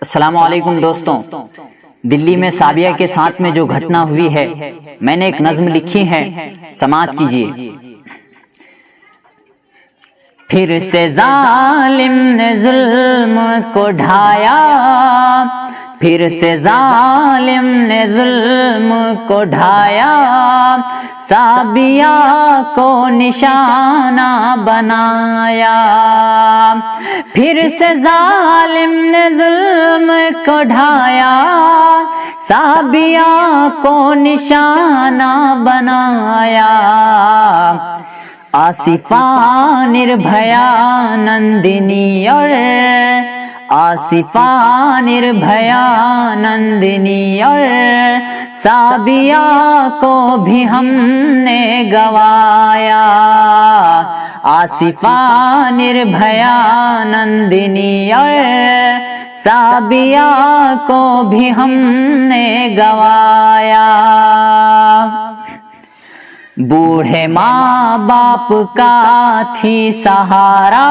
السلام علیکم دوستوں، دلی میں سابیہ کے ساتھ میں جو گھٹنا ہوئی ہے، میں نے ایک نظم لکھی ہے، سماعت کیجیے۔ پھر سے ظالم نے ظلم کو ڈھایا، پھر سے ظالم نے ظلم کو ڈھایا، سابیہ کو نشانہ بنایا۔ پھر سے ظالم نے ظلم کو ڈھایا، سابیہ کو نشانہ بنایا۔ آصفہ نربھیا نندنی اور آصفہ نربھیا نندنی اور سابیہ کو بھی ہم نے گوایا۔ آصفہ نربھیا نندنی اور سابیہ کو بھی ہم نے گوایا۔ بوڑھے ماں باپ کا تھی سہارا،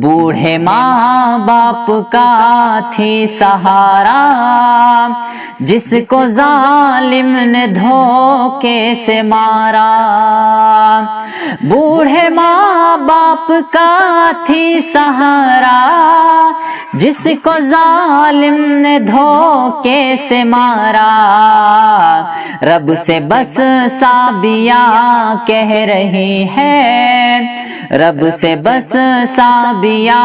بوڑھے ماں باپ کا تھی سہارا، جس کو ظالم نے دھوکے سے مارا۔ بوڑھے ماں باپ کا تھی سہارا، جس کو ظالم نے دھوکے سے مارا۔ رب سے بس سابیہ کہہ رہی ہے، رب سے بس سابیہ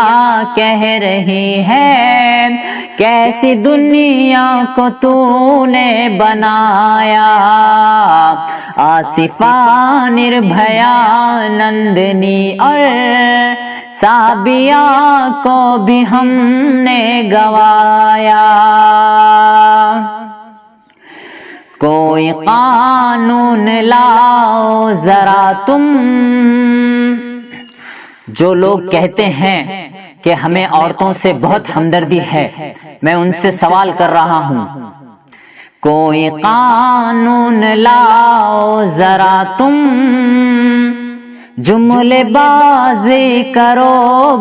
کہہ رہی ہے، کیسی دنیا کو تو نے بنایا۔ آصفہ نربھیا نندنی اور سابیہ کو بھی ہم نے گوایا۔ کوئی قانون لاؤ ذرا تم، جو لوگ کہتے ہیں کہ ہمیں عورتوں سے بہت ہمدردی ہے، میں ان سے سوال کر رہا ہوں، کوئی قانون لاؤ ذرا تم، جملے بازی کرو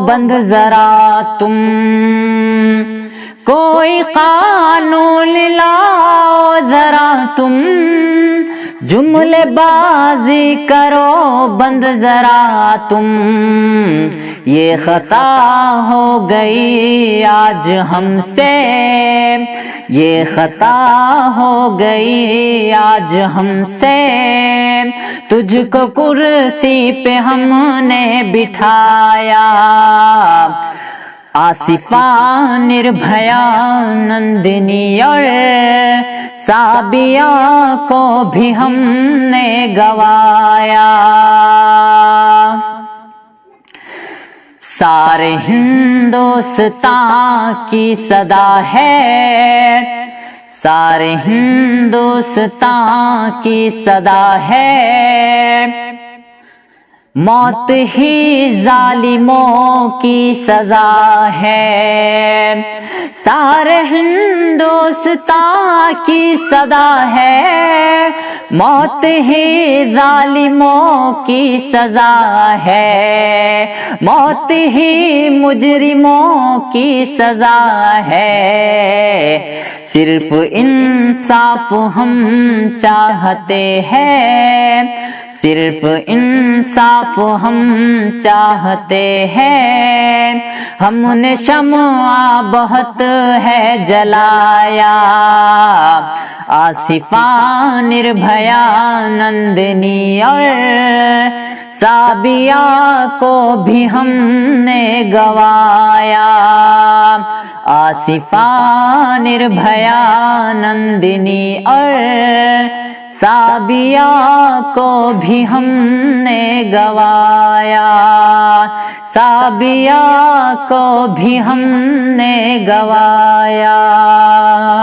بند ذرا تم۔ کوئی قانون لاؤ ذرا تم، جملے بازی کرو بند ذرا تم۔ یہ خطا ہو گئی آج ہم سے، یہ خطا ہو گئی آج ہم سے، تجھ کو کرسی پہ ہم نے بٹھایا۔ آصفہ نربھیا نندنی اور سابیہ کو بھی ہم نے گوایا۔ سارے ہندوستان کی صدا ہے، سارے ہندوستان کی صدا ہے، موت ہی ظالموں کی سزا ہے۔ سارے ہندوستان کی صدا ہے، موت ہی ظالموں کی سزا ہے، موت ہی مجرموں کی سزا ہے۔ صرف انصاف ہم چاہتے ہیں، صرف انصاف ہم چاہتے ہیں، ہم نے شمع بہت ہے جلایا۔ آصفہ نربھیا نندنی اور سابیہ کو بھی ہم نے گوایا۔ آصفہ نربھیا نندنی اور سابیہ کو بھی ہم نے گوایا، سابیہ کو بھی ہم نے گوایا۔